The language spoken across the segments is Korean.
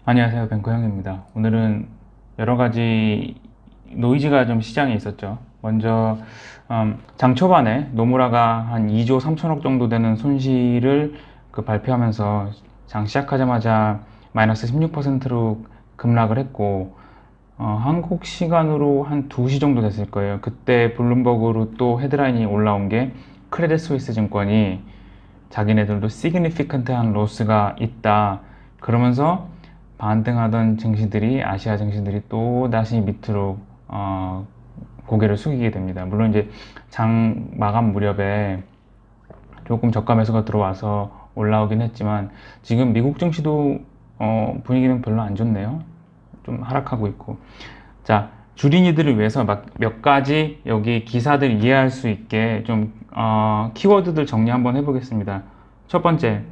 안녕하세요. 뱅커 형입니다. 오늘은 여러 가지 노이즈가 좀 시장에 있었죠. 먼저 장 초반에 노무라가 한 2조 3천억 정도 되는 손실을 발표하면서 장 시작하자마자 마이너스 16%로 급락을 했고, 한국 시간으로 한 2시 정도 됐을 거예요. 그때 블룸버그로 또 헤드라인이 올라온 게 크레딧 스위스 증권이 자기네들도 시그니피컨트한 로스가 있다, 그러면서 반등하던 증시들이, 아시아 증시들이 또 다시 밑으로 고개를 숙이게 됩니다. 물론 이제 장 마감 무렵에 조금 저가 매수가 들어와서 올라오긴 했지만, 지금 미국 증시도 분위기는 별로 안 좋네요. 좀 하락하고 있고. 자, 주린이들을 위해서 몇 가지 여기 기사들 이해할 수 있게 좀 키워드들 정리 한번 해보겠습니다. 첫 번째,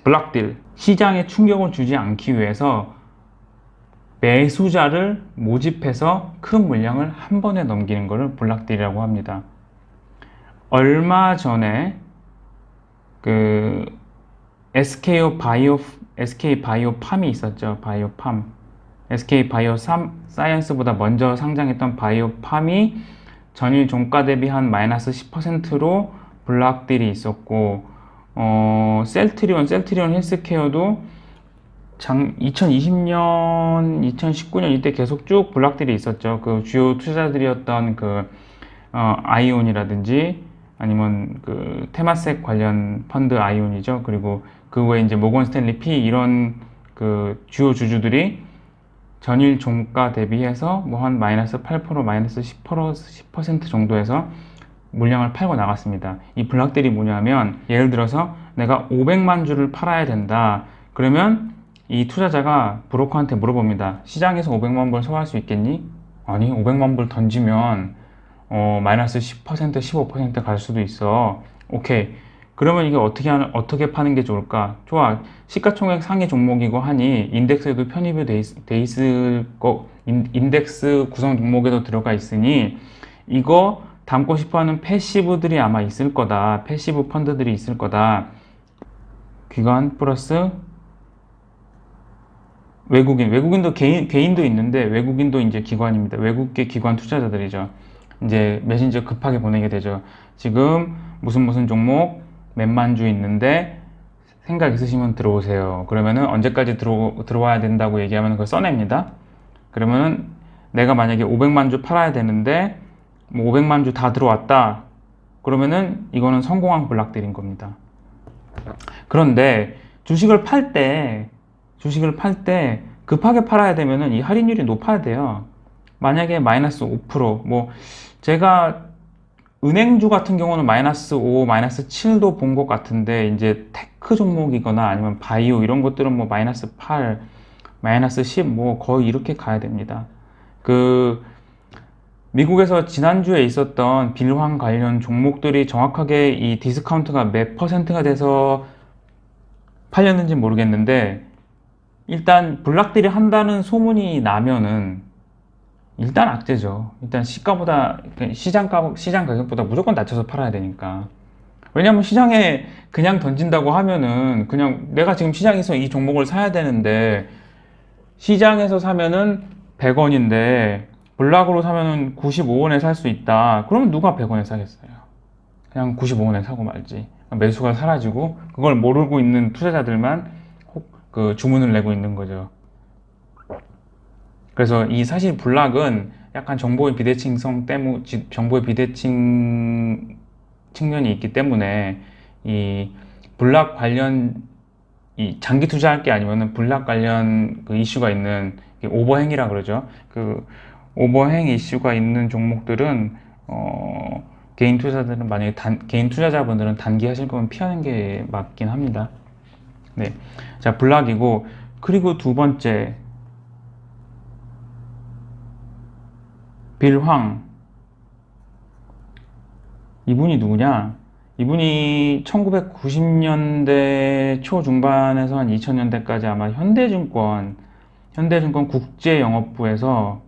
블락딜. 시장에 충격을 주지 않기 위해서 매수자를 모집해서 큰 물량을 한 번에 넘기는 것을 블락딜이라고 합니다. 얼마 전에 그 SK 바이오팜이 있었죠. 바이오팜. SK 바이오 사이언스보다 먼저 상장했던 바이오팜이 전일 종가 대비 한 마이너스 10%로 블락딜이 있었고, 셀트리온 헬스케어도 2020년, 2019년 이때 계속 쭉 블락딜이 있었죠. 그 주요 투자들이었던 아이온이라든지, 아니면 그 테마섹 관련 펀드 아이온이죠. 그리고 그 외에 이제 모건 스탠리 피, 이런 그 주요 주주들이 전일 종가 대비해서 뭐 한 마이너스 8%, 마이너스 10% 정도에서 물량을 팔고 나갔습니다. 이 블락딜이 뭐냐면, 예를 들어서 내가 500만 주를 팔아야 된다. 그러면 이 투자자가 브로커한테 물어봅니다. 시장에서 500만 불 소화할 수 있겠니? 아니, 500만 불 던지면 마이너스 10%, 15% 갈 수도 있어. 오케이. 그러면 이게 어떻게 파는 게 좋을까? 좋아. 시가총액 상위 종목이고 하니 인덱스에도 편입이 돼 있을 인덱스 구성 종목에도 들어가 있으니 이거 담고 싶어 하는 패시브들이 아마 있을 거다. 패시브 펀드들이 있을 거다. 기관 플러스 외국인도 개인도 있는데, 외국인도 이제 기관입니다. 외국계 기관 투자자들이죠. 이제 메신저 급하게 보내게 되죠. 지금 무슨 종목 몇만 주 있는데 생각 있으시면 들어오세요. 그러면은 언제까지 들어와야 된다고 얘기하면 그걸 써냅니다. 그러면은 내가 만약에 500만 주 팔아야 되는데 뭐 500만 주 다 들어왔다. 그러면은 이거는 성공한 블락들인 겁니다. 그런데 주식을 팔 때 급하게 팔아야 되면은 이 할인율이 높아야 돼요. 만약에 마이너스 5%, 뭐 제가 은행주 같은 경우는 마이너스 5, 마이너스 7도 본 것 같은데, 이제 테크 종목이거나 아니면 바이오 이런 것들은 뭐 마이너스 8, 마이너스 10, 뭐 거의 이렇게 가야 됩니다. 그 미국에서 지난주에 있었던 빌황 관련 종목들이 정확하게 이 디스카운트가 몇 퍼센트가 돼서 팔렸는지 모르겠는데, 일단 블락들이 한다는 소문이 나면은 일단 악재죠. 일단 시장 가격보다 무조건 낮춰서 팔아야 되니까. 왜냐면 시장에 그냥 던진다고 하면은, 그냥 내가 지금 시장에서 이 종목을 사야 되는데 시장에서 사면은 100원인데 블락으로 사면은 95원에 살 수 있다. 그러면 누가 100원에 사겠어요? 그냥 95원에 사고 말지. 매수가 사라지고 그걸 모르고 있는 투자자들만 그 주문을 내고 있는 거죠. 그래서 이 사실 블락은 약간 정보의 비대칭 측면이 있기 때문에, 이 블락 관련, 이 장기 투자할 게 아니면은 블락 관련 그 이슈가 있는, 오버행이라 그러죠. 그 오버행 이슈가 있는 종목들은 만약에 개인 투자자분들은 단기 하실 거면 피하는 게 맞긴 합니다. 네. 자, 블락이고, 그리고 두 번째, 빌황. 이분이 누구냐? 이분이 1990년대 초중반에서 한 2000년대까지 아마 현대증권 국제영업부에서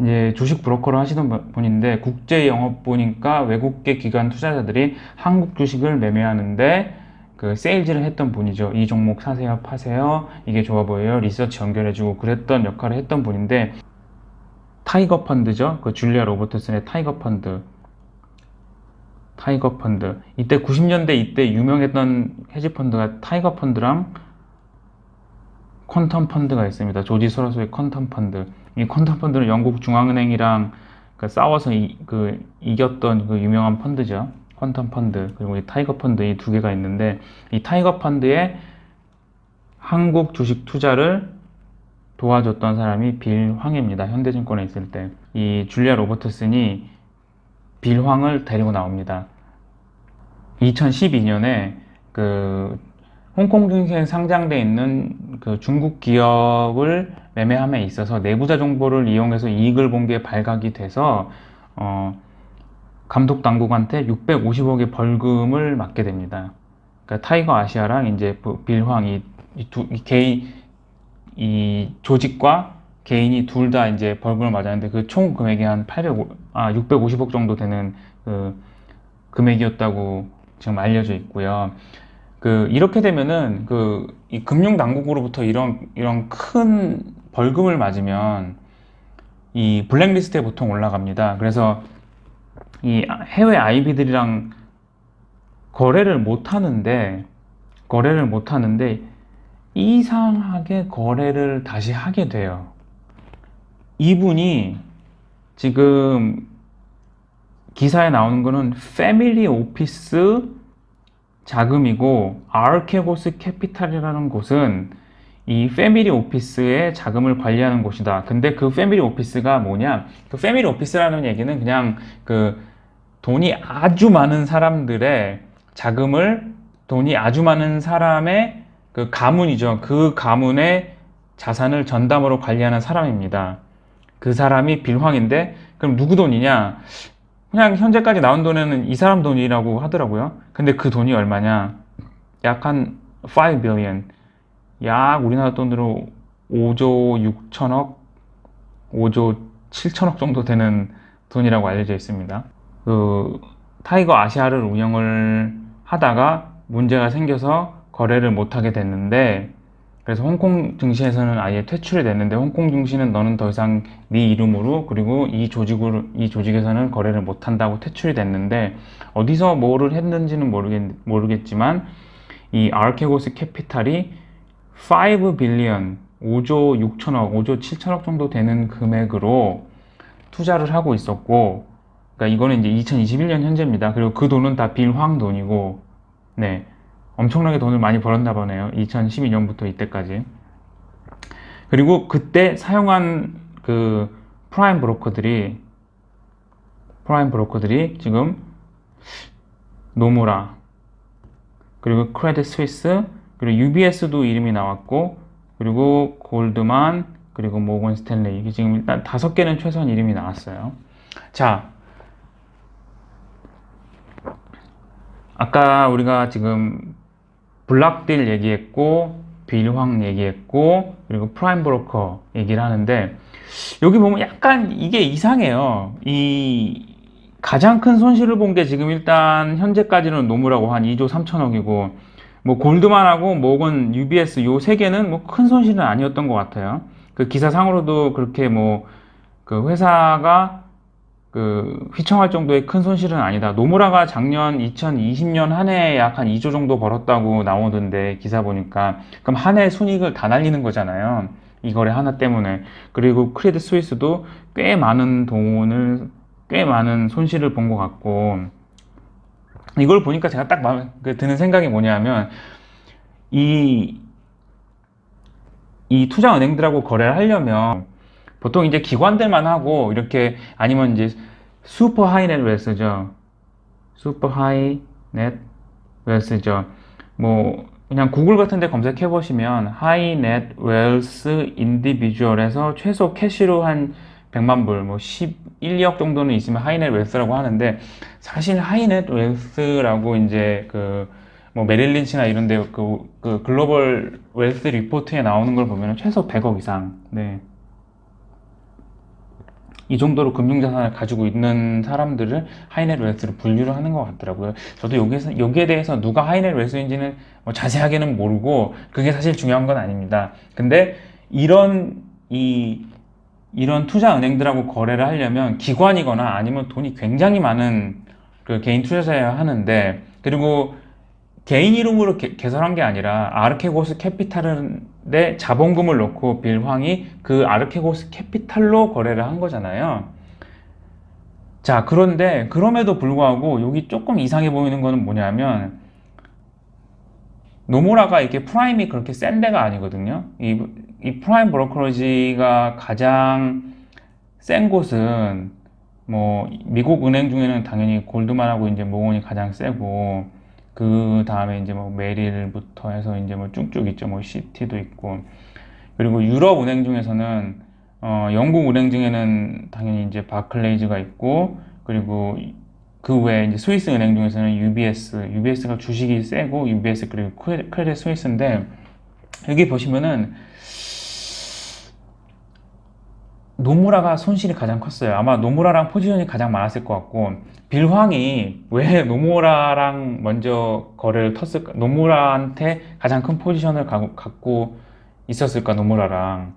이제 주식 브로커를 하시던 분인데, 국제영업부니까 외국계 기관 투자자들이 한국 주식을 매매하는데 그 세일즈를 했던 분이죠. 이 종목 사세요, 파세요, 이게 좋아 보여요, 리서치 연결해주고 그랬던 역할을 했던 분인데, 타이거 펀드죠. 그 줄리아 로버트슨의 타이거 펀드. 이때 90년대 이때 유명했던 헤지 펀드가 타이거 펀드랑 퀀텀 펀드가 있습니다. 조지 소로스의 퀀텀 펀드. 이 퀀텀 펀드는 영국 중앙은행이랑 싸워서 이겼던 그 유명한 펀드죠. 퀀텀 펀드, 그리고 이 타이거 펀드, 이 두 개가 있는데, 이 타이거 펀드에 한국 주식 투자를 도와줬던 사람이 빌 황입니다. 현대증권에 있을 때. 이 줄리아 로버트슨이 빌 황을 데리고 나옵니다. 2012년에 그 홍콩 증시에 상장돼 있는 그 중국 기업을 매매함에 있어서 내부자 정보를 이용해서 이익을 본 게 발각이 돼서 감독 당국한테 650억의 벌금을 맞게 됩니다. 그러니까 타이거 아시아랑 이제 빌 황 이 조직과 개인이 둘 다 이제 벌금을 맞았는데 그 총 금액이 한 650억 정도 되는 그 금액이었다고 지금 알려져 있고요. 이렇게 되면은 이 금융 당국으로부터 이런 큰 벌금을 맞으면 이 블랙리스트에 보통 올라갑니다. 그래서 이 해외 IB들이랑 거래를 못 하는데 이상하게 거래를 다시 하게 돼요. 이분이 지금 기사에 나오는 거는 패밀리 오피스 자금이고, 아르케고스 캐피탈이라는 곳은 이 패밀리 오피스의 자금을 관리하는 곳이다. 근데 그 패밀리 오피스가 뭐냐? 그 패밀리 오피스라는 얘기는 그냥 돈이 아주 많은 사람들의 자금을, 돈이 아주 많은 사람의 그 가문이죠. 그 가문의 자산을 전담으로 관리하는 사람입니다. 그 사람이 빌황인데, 그럼 누구 돈이냐? 그냥 현재까지 나온 돈에는 이 사람 돈이라고 하더라고요. 근데 그 돈이 얼마냐? 약 한 5 billion. 약 우리나라 돈으로 5조 6천억, 5조 7천억 정도 되는 돈이라고 알려져 있습니다. 타이거 아시아를 운영을 하다가 문제가 생겨서 거래를 못하게 됐는데, 그래서 홍콩 증시에서는 아예 퇴출이 됐는데, 홍콩 증시는 너는 더 이상 네 이름으로, 그리고 이 조직에서는 거래를 못한다고 퇴출이 됐는데, 어디서 뭐를 했는지는 모르겠지만 이 아르케고스 캐피탈이 5 빌리언, 5조 6천억, 5조 7천억 정도 되는 금액으로 투자를 하고 있었고, 그러니까 이거는 이제 2021년 현재입니다. 그리고 그 돈은 다 빌황 돈이고, 네, 엄청나게 돈을 많이 벌었나 보네요. 2012년부터 이때까지. 그리고 그때 사용한 그 프라임 브로커들이 지금 노무라, 그리고 크레딧 스위스, 그리고 UBS도 이름이 나왔고, 그리고 골드만, 그리고 모건 스탠레이. 이게 지금 일단 5개는 최소한 이름이 나왔어요. 자, 아까 우리가 지금 블락딜 얘기했고, 빌황 얘기했고, 그리고 프라임 브로커 얘기를 하는데, 여기 보면 약간 이게 이상해요. 가장 큰 손실을 본 게 지금 일단 현재까지는 노무라고 한 2조 3천억이고, 뭐 골드만하고 모건, UBS 요 세 개는 뭐 큰 손실은 아니었던 것 같아요. 그 기사상으로도 그렇게 그 회사가 휘청할 정도의 큰 손실은 아니다. 노무라가 작년 2020년 한 해에 약 한 2조 정도 벌었다고 나오던데, 기사 보니까. 그럼 한 해 순이익을 다 날리는 거잖아요. 이 거래 하나 때문에. 그리고 크레딧 스위스도 꽤 많은 손실을 본 것 같고, 이걸 보니까 제가 딱 드는 생각이 뭐냐면, 이 투자은행들하고 거래를 하려면 보통 이제 기관들만 하고, 이렇게 아니면 이제 슈퍼 하이넷 웨스죠. 뭐 그냥 구글 같은 데 검색해 보시면 하이넷 웰스 인디비주얼에서 최소 캐시로 한 100만 불, 뭐 11, 2억 정도는 있으면 하이넷 웰스라고 하는데, 사실 하이넷 웰스라고 이제 뭐 메릴 린치나 이런 데 글로벌 웰스 리포트에 나오는 걸 보면 최소 100억 이상. 네. 이 정도로 금융자산을 가지고 있는 사람들을 하이넷웨스로 분류를 하는 것 같더라고요. 저도 여기에 대해서 누가 하이넷웨스인지는 뭐 자세하게는 모르고 그게 사실 중요한 건 아닙니다. 근데 이런 이런 투자 은행들하고 거래를 하려면 기관이거나 아니면 돈이 굉장히 많은 그 개인 투자자여야 하는데, 그리고 개인 이름으로 개설한 게 아니라 아르케고스 캐피탈에 자본금을 넣고 빌황이 그 아르케고스 캐피탈로 거래를 한 거잖아요. 자, 그런데 그럼에도 불구하고 여기 조금 이상해 보이는 거는 뭐냐면, 노무라가 이렇게 프라임이 그렇게 센 데가 아니거든요. 이 프라임 브로커리지가 가장 센 곳은 뭐 미국 은행 중에는 당연히 골드만하고 이제 모건이 가장 세고, 그 다음에 이제 뭐 메릴부터 해서 이제 뭐 쭉쭉 있죠. 뭐 시티도 있고, 그리고 유럽 은행 중에서는 영국 은행 중에는 당연히 이제 바클레이즈가 있고, 그리고 그 외에 이제 스위스 은행 중에서는 UBS가 주식이 세고, UBS 그리고 크레딧 스위스인데, 여기 보시면은 노무라가 손실이 가장 컸어요. 아마 노무라랑 포지션이 가장 많았을 것 같고, 빌황이 왜 노무라랑 먼저 거래를 텄을까? 노무라한테 가장 큰 포지션을 갖고 있었을까, 노무라랑.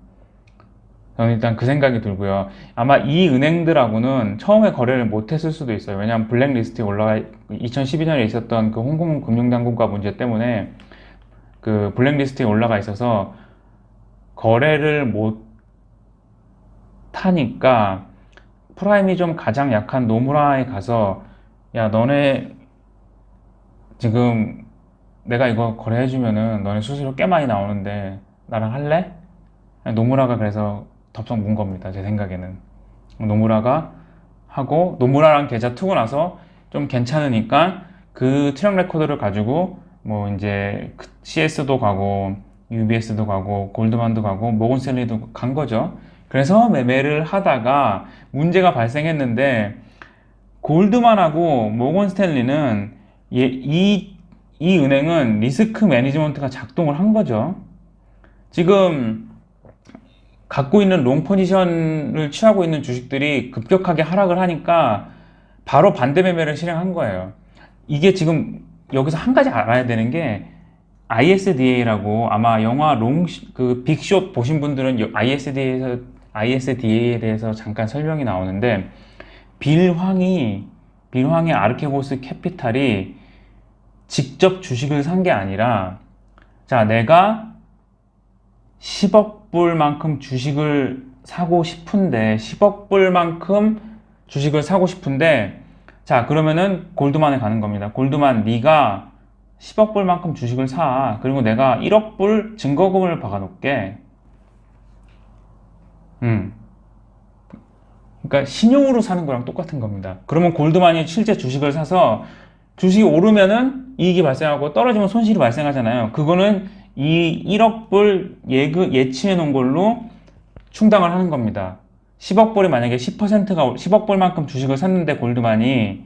저는 일단 그 생각이 들고요. 아마 이 은행들하고는 처음에 거래를 못했을 수도 있어요. 왜냐하면 블랙리스트에 2012년에 있었던 그 홍콩 금융당국과 문제 때문에 그 블랙리스트에 올라가 있어서 거래를 못 하니까, 프라임이 좀 가장 약한 노무라에 가서, 야, 너네 지금 내가 이거 거래해주면은 너네 수수료 꽤 많이 나오는데 나랑 할래? 노무라가 그래서 덥석 문 겁니다. 제 생각에는. 노무라가 하고, 노무라랑 계좌 트고 나서 좀 괜찮으니까 그 트랙 레코드를 가지고 뭐 이제 CS도 가고, UBS도 가고, 골드만도 가고, 모건 스탠리도 간 거죠. 그래서 매매를 하다가 문제가 발생했는데, 골드만하고 모건 스탠리는 이 은행은 리스크 매니지먼트가 작동을 한 거죠. 지금 갖고 있는 롱 포지션을 취하고 있는 주식들이 급격하게 하락을 하니까 바로 반대 매매를 실행한 거예요. 이게 지금 여기서 한 가지 알아야 되는 게, ISDA라고, 아마 영화 그 빅숏 보신 분들은 ISDA에 대해서 잠깐 설명이 나오는데, 빌황이 빌황의 아르케고스 캐피탈이 직접 주식을 산 게 아니라, 자, 내가 10억 불만큼 주식을 사고 싶은데, 10억 불만큼 주식을 사고 싶은데, 자, 그러면은 골드만에 가는 겁니다. 골드만, 네가 10억 불만큼 주식을 사. 그리고 내가 1억 불 증거금을 박아놓을게. 음. 그러니까 신용으로 사는 거랑 똑같은 겁니다. 그러면 골드만이 실제 주식을 사서, 주식이 오르면은 이익이 발생하고 떨어지면 손실이 발생하잖아요. 그거는 이 1억 불 예치해 놓은 걸로 충당을 하는 겁니다. 10억 불이 만약에 10억 불만큼 주식을 샀는데 골드만이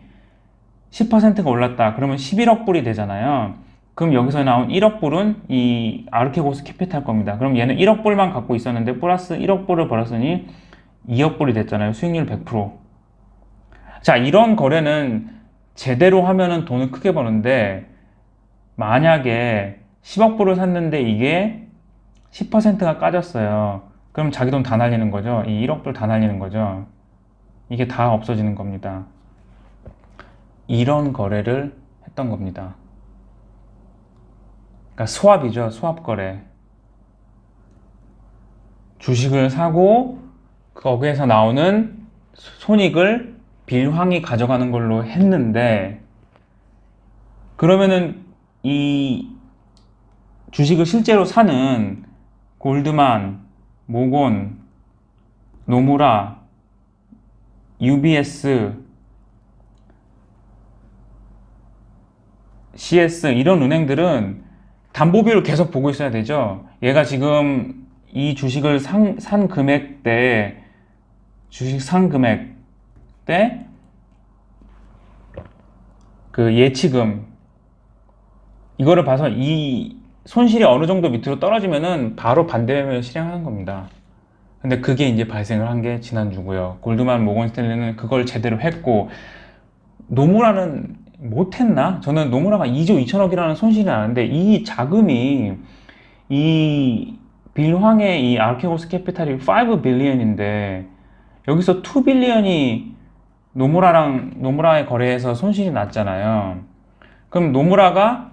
10%가 올랐다. 그러면 11억 불이 되잖아요. 그럼 여기서 나온 1억 불은 이 아르케고스 캐피탈 겁니다. 그럼 얘는 1억 불만 갖고 있었는데 플러스 1억 불을 벌었으니 2억 불이 됐잖아요. 수익률 100%. 자, 이런 거래는 제대로 하면은 돈을 크게 버는데, 만약에 10억 불을 샀는데 이게 10%가 까졌어요. 그럼 자기 돈 다 날리는 거죠. 이 1억 불 다 날리는 거죠. 이게 다 없어지는 겁니다. 이런 거래를 했던 겁니다. 그러니까 스왑이죠. 스왑 거래. 주식을 사고 거기에서 나오는 손익을 빌황이 가져가는 걸로 했는데, 그러면은 이 주식을 실제로 사는 골드만, 모건, 노무라, UBS, CS 이런 은행들은 담보비율을 계속 보고 있어야 되죠. 얘가 지금 이 주식을 산 금액 때, 주식 산 금액 때 그 예치금, 이거를 봐서 이 손실이 어느 정도 밑으로 떨어지면은 바로 반대 매매를 실행하는 겁니다. 근데 그게 이제 발생을 한 게 지난주고요. 골드만 모건 스탠리는 그걸 제대로 했고, 노무라는 못했나? 저는 노무라가 2조 2천억이라는 손실이 나는데, 이 자금이, 이 빌황의 이 아르케고스 캐피탈이 5 빌리언인데, 여기서 2 빌리언이 노무라의 거래에서 손실이 났잖아요. 그럼 노무라가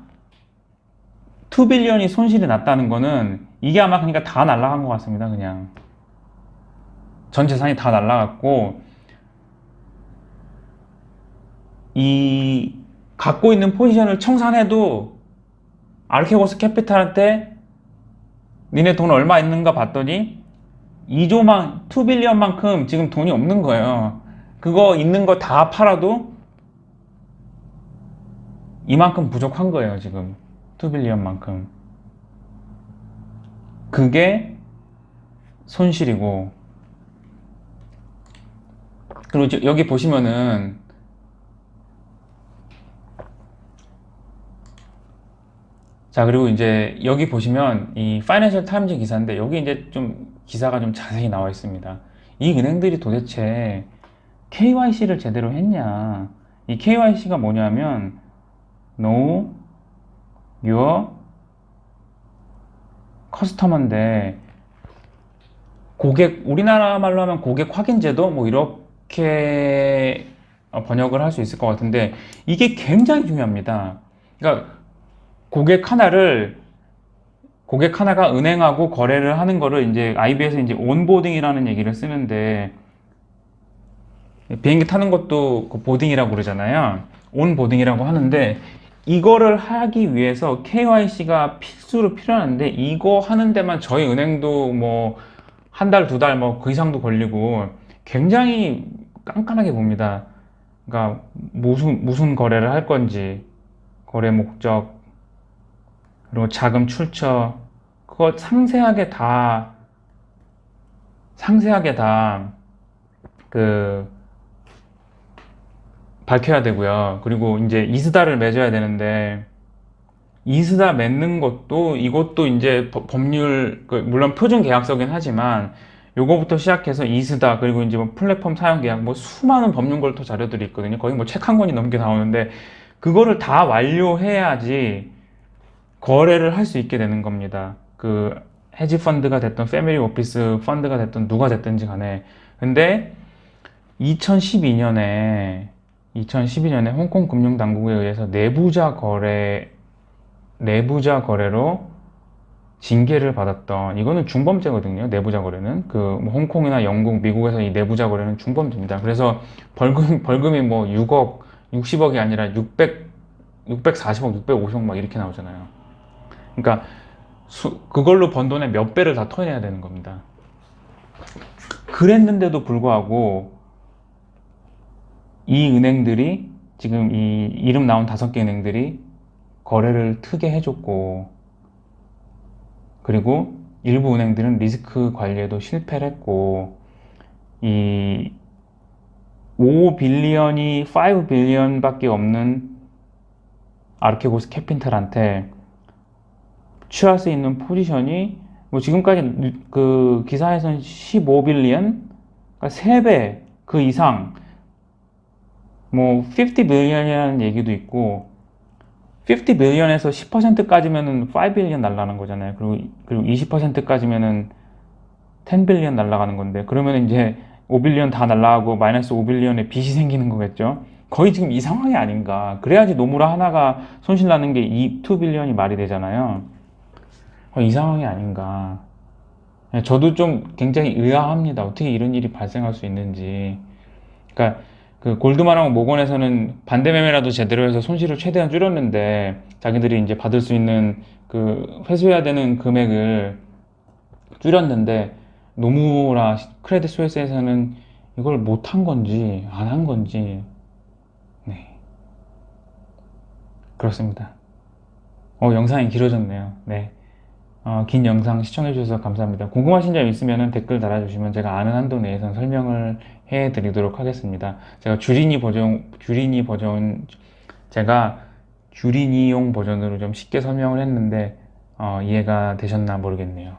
2 빌리언이 손실이 났다는 거는 이게 아마 그러니까 다 날라간 것 같습니다. 그냥 전 재산이 다 날라갔고, 이 갖고 있는 포지션을 청산해도 아르케고스 캐피탈한테 니네 돈 얼마 있는가 봤더니 2조만 2 빌리언만큼 지금 돈이 없는 거예요. 그거 있는 거 다 팔아도 이만큼 부족한 거예요. 지금 2 빌리언만큼. 그게 손실이고, 그리고 여기 보시면은 자, 그리고 이제 여기 보시면 이 파이낸셜 타임즈 기사인데, 여기 이제 좀 기사가 좀 자세히 나와 있습니다. 이 은행들이 도대체 KYC를 제대로 했냐? 이 KYC가 뭐냐면 Know Your Customer인데, 고객, 우리나라 말로 하면 고객 확인 제도 뭐 이렇게 번역을 할 수 있을 것 같은데, 이게 굉장히 중요합니다. 그러니까 고객 하나가 은행하고 거래를 하는 거를 이제 IB에서 이제 온보딩이라는 얘기를 쓰는데, 비행기 타는 것도 그 보딩이라고 그러잖아요. 온보딩이라고 하는데, 이거를 하기 위해서 KYC가 필수로 필요한데, 이거 하는 데만 저희 은행도 뭐 한 달, 두 달, 뭐 그 이상도 걸리고 굉장히 깐깐하게 봅니다. 그러니까 무슨 거래를 할 건지, 거래 목적, 그리고 자금 출처, 그거 상세하게 다 그 밝혀야 되고요. 그리고 이제 이스다를 맺어야 되는데, 이스다 맺는 것도 이것도 이제 법률, 물론 표준 계약서긴 하지만 요거부터 시작해서 이스다, 그리고 이제 뭐 플랫폼 사용 계약, 뭐 수많은 법률 걸터 자료들이 있거든요. 거의 뭐 책 한 권이 넘게 나오는데, 그거를 다 완료해야지 거래를 할 수 있게 되는 겁니다. 그 헤지 펀드가 됐던 패밀리 오피스 펀드가 됐던 누가 됐든지 간에. 근데 2012년에 홍콩 금융당국에 의해서 내부자 거래로 징계를 받았던, 이거는 중범죄거든요. 내부자 거래는 뭐 홍콩이나 영국, 미국에서 이 내부자 거래는 중범죄입니다. 그래서 벌금이 뭐 6억, 60억이 아니라 640억, 650억 막 이렇게 나오잖아요. 그러니까 그걸로 번 돈의 몇 배를 다 토해내야 되는 겁니다. 그랬는데도 불구하고 이 은행들이, 지금 이 이름 나온 5개 은행들이 거래를 트게 해줬고, 그리고 일부 은행들은 리스크 관리에도 실패를 했고, 이 5 빌리언이 5 빌리언 밖에 없는 아르케고스 캐피탈한테 취할 수 있는 포지션이 뭐 지금까지 그 기사에서는 15 빌리언, 그러니까 3배 그 이상, 뭐 50 빌리언이라는 얘기도 있고, 50 빌리언에서 10%까지면은 5 빌리언 날라가는 거잖아요. 그리고 20%까지면은 10 빌리언 날라가는 건데, 그러면 이제 5 빌리언 다 날라가고 마이너스 5 빌리언의 빚이 생기는 거겠죠. 거의 지금 이 상황이 아닌가. 그래야지 노무라 하나가 손실 나는 게 2 빌리언이 말이 되잖아요. 이 상황이 아닌가. 저도 좀 굉장히 의아합니다. 어떻게 이런 일이 발생할 수 있는지. 그러니까 그 골드만하고 모건에서는 반대 매매라도 제대로 해서 손실을 최대한 줄였는데, 자기들이 이제 받을 수 있는 그 회수해야 되는 금액을 줄였는데, 노무라 크레딧 스위스에서는 이걸 못한 건지 안 한 건지, 네, 그렇습니다. 영상이 길어졌네요. 네. 긴 영상 시청해주셔서 감사합니다. 궁금하신 점 있으면 댓글 달아주시면 제가 아는 한도 내에선 설명을 해드리도록 하겠습니다. 제가 주린이용 버전으로 좀 쉽게 설명을 했는데, 이해가 되셨나 모르겠네요.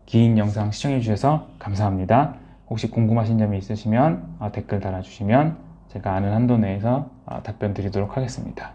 긴 영상 시청해 주셔서 감사합니다. 혹시 궁금하신 점이 있으시면 댓글 달아주시면 제가 아는 한도 내에서 답변 드리도록 하겠습니다.